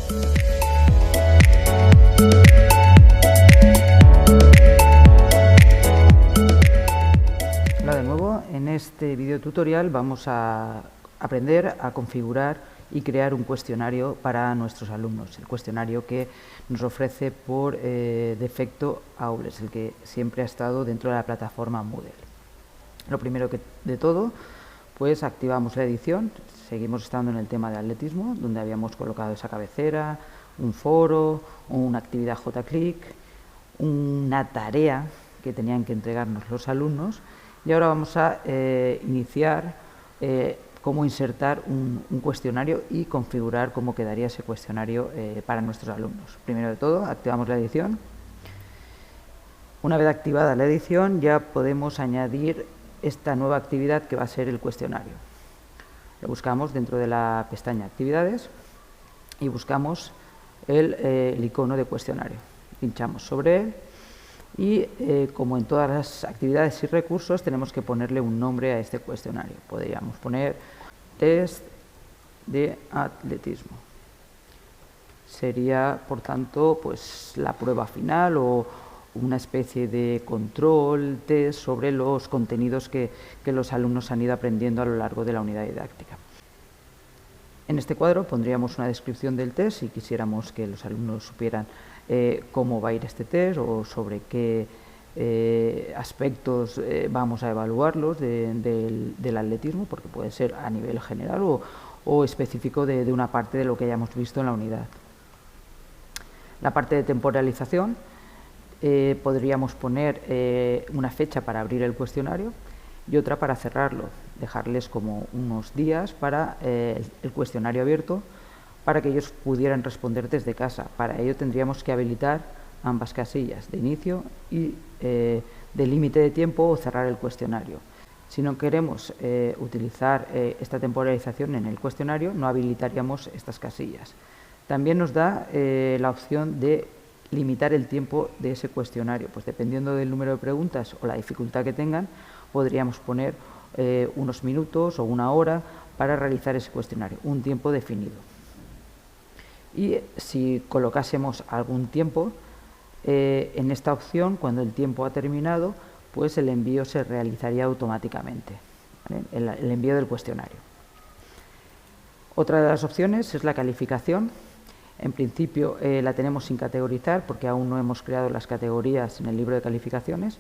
Hola de nuevo, en este video tutorial vamos a aprender a configurar y crear un cuestionario para nuestros alumnos, el cuestionario que nos ofrece por defecto Aules, el que siempre ha estado dentro de la plataforma Moodle. Lo primero de todo, pues activamos la edición, seguimos estando en el tema de atletismo, donde habíamos colocado esa cabecera, un foro, una actividad JClick, una tarea que tenían que entregarnos los alumnos, y ahora vamos a iniciar cómo insertar un cuestionario y configurar cómo quedaría ese cuestionario para nuestros alumnos. Primero de todo, activamos la edición. Una vez activada la edición, ya podemos añadir esta nueva actividad que va a ser el cuestionario. Lo buscamos dentro de la pestaña Actividades y buscamos el icono de cuestionario. Pinchamos sobre él y, como en todas las actividades y recursos, tenemos que ponerle un nombre a este cuestionario. Podríamos poner test de atletismo. Sería, por tanto, pues la prueba final o una especie de control, test sobre los contenidos que los alumnos han ido aprendiendo a lo largo de la unidad didáctica. En este cuadro pondríamos una descripción del test si quisiéramos que los alumnos supieran cómo va a ir este test o sobre qué aspectos vamos a evaluarlos del atletismo, porque puede ser a nivel general o específico de una parte de lo que hayamos visto en la unidad. La parte de temporalización, podríamos poner una fecha para abrir el cuestionario y otra para cerrarlo, dejarles como unos días para el cuestionario abierto para que ellos pudieran responder desde casa. Para ello tendríamos que habilitar ambas casillas de inicio y de límite de tiempo o cerrar el cuestionario. Si no queremos utilizar esta temporalización en el cuestionario, no habilitaríamos estas casillas. También nos da la opción de limitar el tiempo de ese cuestionario, pues dependiendo del número de preguntas o la dificultad que tengan, podríamos poner unos minutos o una hora para realizar ese cuestionario, un tiempo definido. Y si colocásemos algún tiempo, en esta opción, cuando el tiempo ha terminado, pues el envío se realizaría automáticamente, ¿vale? El envío del cuestionario. Otra de las opciones es la calificación. En principio la tenemos sin categorizar porque aún no hemos creado las categorías en el libro de calificaciones.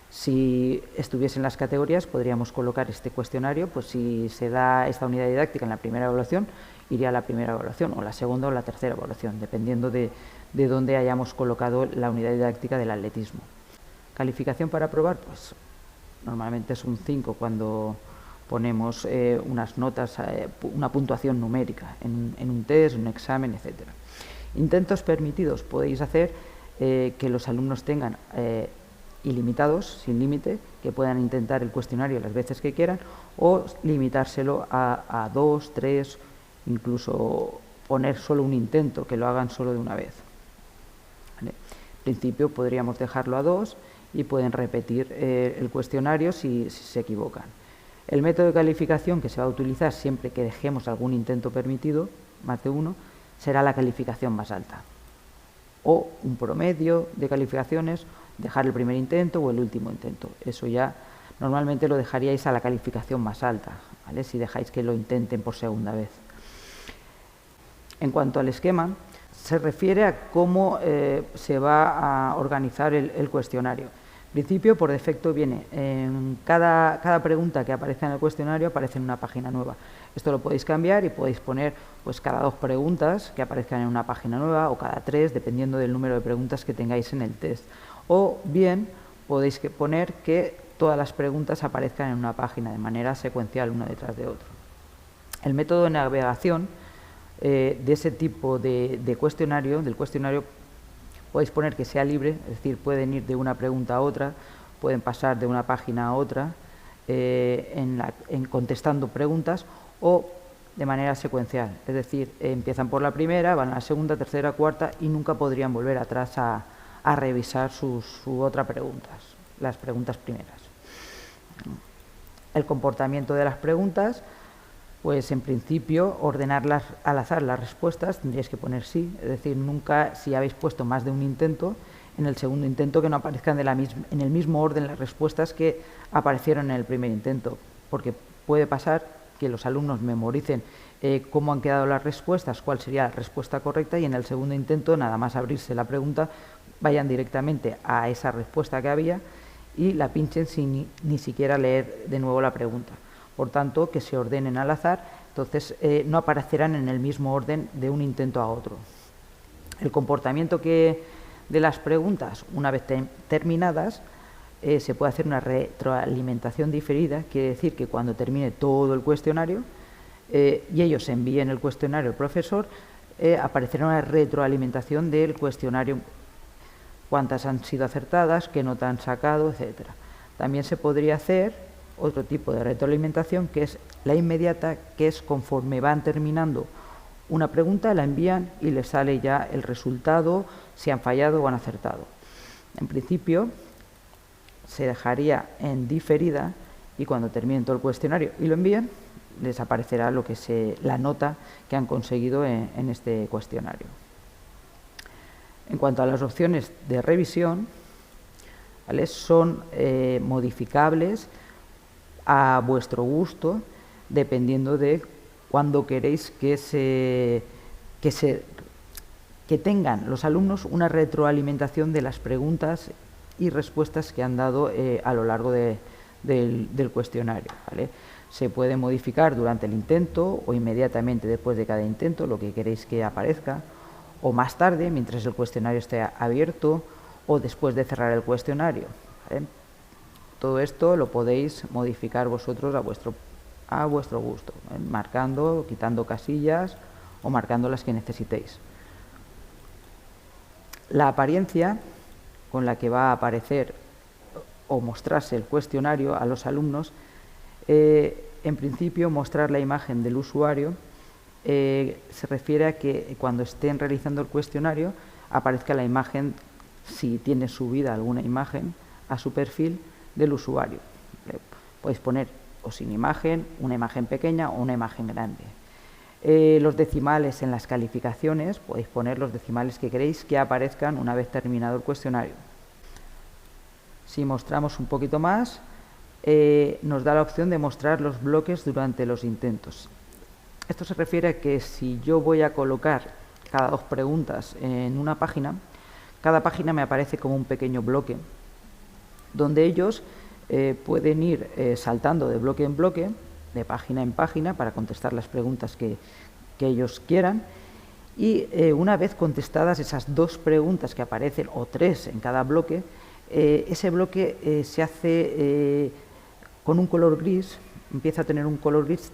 Si estuviesen las categorías, podríamos colocar este cuestionario, pues si se da esta unidad didáctica en la primera evaluación, iría a la primera evaluación, o la segunda o la tercera evaluación, dependiendo de dónde hayamos colocado la unidad didáctica del atletismo. Calificación para aprobar, pues normalmente es un 5 cuando ponemos unas notas, una puntuación numérica en un test, un examen, etc. Intentos permitidos, podéis hacer que los alumnos tengan ilimitados, sin límite, que puedan intentar el cuestionario las veces que quieran, o limitárselo a 2, 3, incluso poner solo un intento, que lo hagan solo de una vez. ¿Vale? En principio podríamos dejarlo a 2 y pueden repetir el cuestionario si se equivocan. El método de calificación que se va a utilizar siempre que dejemos algún intento permitido, más de uno, será la calificación más alta. O un promedio de calificaciones, dejar el primer intento o el último intento. Eso ya normalmente lo dejaríais a la calificación más alta, ¿vale? Si dejáis que lo intenten por segunda vez. En cuanto al esquema, se refiere a cómo se va a organizar el cuestionario. En principio, por defecto, viene en cada pregunta que aparece en el cuestionario aparece en una página nueva. Esto lo podéis cambiar y podéis poner pues cada 2 preguntas que aparezcan en una página nueva o cada 3, dependiendo del número de preguntas que tengáis en el test. O bien podéis poner que todas las preguntas aparezcan en una página de manera secuencial, una detrás de otra. El método de navegación de ese tipo de cuestionario, podéis poner que sea libre, es decir, pueden ir de una pregunta a otra, pueden pasar de una página a otra contestando preguntas, o de manera secuencial, es decir, empiezan por la primera, van a la segunda, tercera, cuarta y nunca podrían volver atrás a revisar sus otras preguntas, las preguntas primeras. El comportamiento de las preguntas Pues en principio, ordenarlas al azar las respuestas, tendríais que poner sí, es decir, nunca, si habéis puesto más de un intento, en el segundo intento que no aparezcan en el mismo orden las respuestas que aparecieron en el primer intento, porque puede pasar que los alumnos memoricen cómo han quedado las respuestas, cuál sería la respuesta correcta, y en el segundo intento, nada más abrirse la pregunta, vayan directamente a esa respuesta que había y la pinchen sin ni siquiera leer de nuevo la pregunta. Por tanto, que se ordenen al azar, entonces no aparecerán en el mismo orden de un intento a otro. El comportamiento de las preguntas, una vez terminadas, se puede hacer una retroalimentación diferida, quiere decir que cuando termine todo el cuestionario y ellos envíen el cuestionario al profesor, aparecerá una retroalimentación del cuestionario, cuántas han sido acertadas, qué nota han sacado, etc. También se podría hacer otro tipo de retroalimentación, que es la inmediata, que es conforme van terminando una pregunta, la envían y les sale ya el resultado, si han fallado o han acertado. En principio, se dejaría en diferida y cuando terminen todo el cuestionario y lo envían, les aparecerá la nota que han conseguido en este cuestionario. En cuanto a las opciones de revisión, ¿vale?, son modificables a vuestro gusto, dependiendo de cuándo queréis que tengan los alumnos una retroalimentación de las preguntas y respuestas que han dado a lo largo del cuestionario, ¿vale? Se puede modificar durante el intento o inmediatamente después de cada intento, lo que queréis que aparezca, o más tarde, mientras el cuestionario esté abierto, o después de cerrar el cuestionario, ¿vale? Todo esto lo podéis modificar vosotros a vuestro gusto, marcando, quitando casillas o marcando las que necesitéis. La apariencia con la que va a aparecer o mostrarse el cuestionario a los alumnos, en principio mostrar la imagen del usuario se refiere a que cuando estén realizando el cuestionario aparezca la imagen, si tiene subida alguna imagen, a su perfil del usuario. Podéis poner o sin imagen, una imagen pequeña o una imagen grande. Los decimales en las calificaciones, podéis poner los decimales que queréis que aparezcan una vez terminado el cuestionario. Si mostramos un poquito más, nos da la opción de mostrar los bloques durante los intentos. Esto se refiere a que si yo voy a colocar cada dos preguntas en una página, cada página me aparece como un pequeño bloque, donde ellos pueden ir saltando de bloque en bloque, de página en página, para contestar las preguntas que ellos quieran, y una vez contestadas esas dos preguntas que aparecen, o tres en cada bloque, ese bloque se hace con un color gris, empieza a tener un color gris,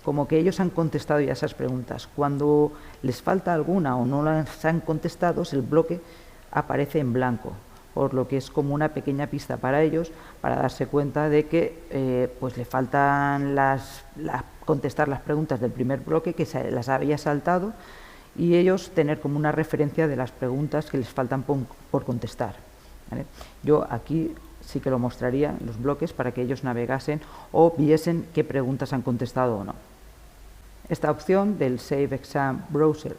como que ellos han contestado ya esas preguntas. Cuando les falta alguna o no las han contestado, el bloque aparece en blanco, por lo que es como una pequeña pista para ellos, para darse cuenta de que pues le faltan contestar las preguntas del primer bloque, que se las había saltado, y ellos tener como una referencia de las preguntas que les faltan por contestar, ¿vale? Yo aquí sí que lo mostraría en los bloques para que ellos navegasen o viesen qué preguntas han contestado o no. Esta opción del Save Exam Browser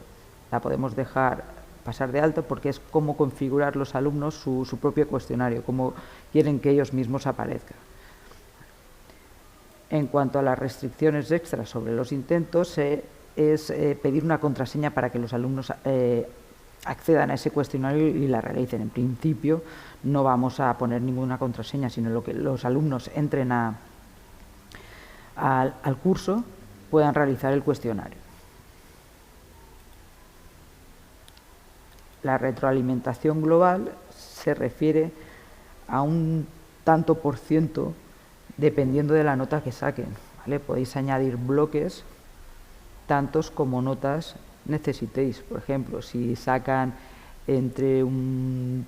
la podemos pasar de alto, porque es cómo configurar los alumnos su propio cuestionario, cómo quieren que ellos mismos aparezcan. En cuanto a las restricciones extras sobre los intentos, es pedir una contraseña para que los alumnos accedan a ese cuestionario y la realicen. En principio no vamos a poner ninguna contraseña, sino lo que los alumnos entren al curso puedan realizar el cuestionario. La retroalimentación global se refiere a un tanto por ciento dependiendo de la nota que saquen, ¿vale? Podéis añadir bloques tantos como notas necesitéis. Por ejemplo, si sacan entre un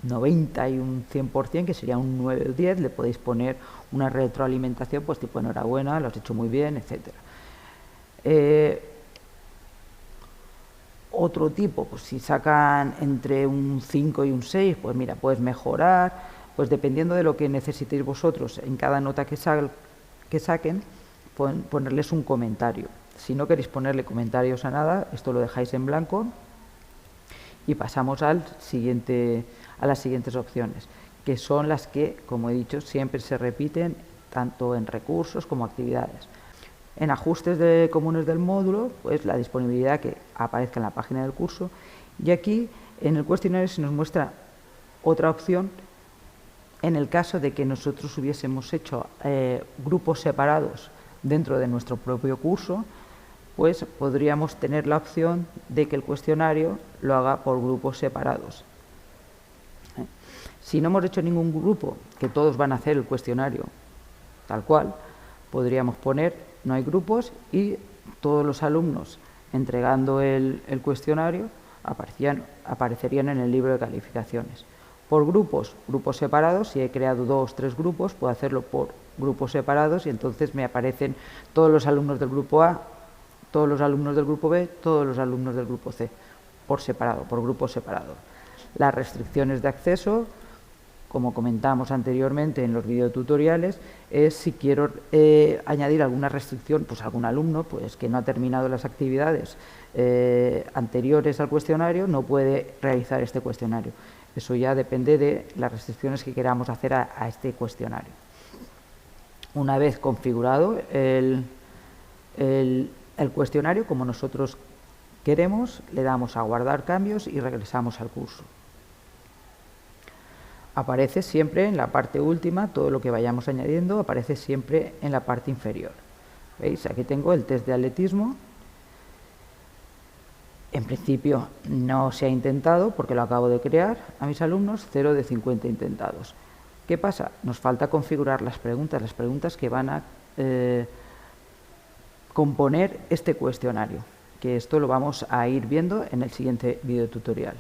90 y un 100%, que sería un 9 o 10, le podéis poner una retroalimentación, pues tipo enhorabuena, lo has hecho muy bien, etc. Otro tipo, pues si sacan entre un 5 y un 6, pues mira, puedes mejorar, pues dependiendo de lo que necesitéis vosotros en cada nota que saquen, ponerles un comentario. Si no queréis ponerle comentarios a nada, esto lo dejáis en blanco y pasamos a las siguientes opciones, que son las que, como he dicho, siempre se repiten tanto en recursos como actividades. En ajustes comunes del módulo, pues la disponibilidad que aparezca en la página del curso, y aquí en el cuestionario se nos muestra otra opción en el caso de que nosotros hubiésemos hecho grupos separados dentro de nuestro propio curso, pues podríamos tener la opción de que el cuestionario lo haga por grupos separados. Si no hemos hecho ningún grupo, que todos van a hacer el cuestionario tal cual, podríamos poner no hay grupos y todos los alumnos entregando el cuestionario aparecerían en el libro de calificaciones. Por grupos separados, si he creado 2 o 3 grupos, puedo hacerlo por grupos separados y entonces me aparecen todos los alumnos del grupo A, todos los alumnos del grupo B, todos los alumnos del grupo C, por separado, por grupos separados. Las restricciones de acceso, como comentamos anteriormente en los videotutoriales, es si quiero añadir alguna restricción, pues algún alumno pues, que no ha terminado las actividades anteriores al cuestionario no puede realizar este cuestionario. Eso ya depende de las restricciones que queramos hacer a este cuestionario. Una vez configurado el cuestionario como nosotros queremos, le damos a guardar cambios y regresamos al curso. Aparece siempre en la parte última, todo lo que vayamos añadiendo aparece siempre en la parte inferior. ¿Veis? Aquí tengo el test de atletismo. En principio no se ha intentado porque lo acabo de crear a mis alumnos, 0 de 50 intentados. ¿Qué pasa? Nos falta configurar las preguntas que van a componer este cuestionario, que esto lo vamos a ir viendo en el siguiente videotutorial.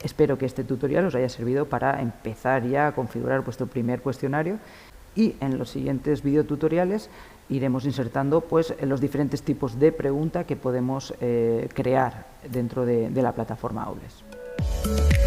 Espero que este tutorial os haya servido para empezar ya a configurar vuestro primer cuestionario y en los siguientes videotutoriales iremos insertando pues, los diferentes tipos de pregunta que podemos crear dentro de la plataforma Aules.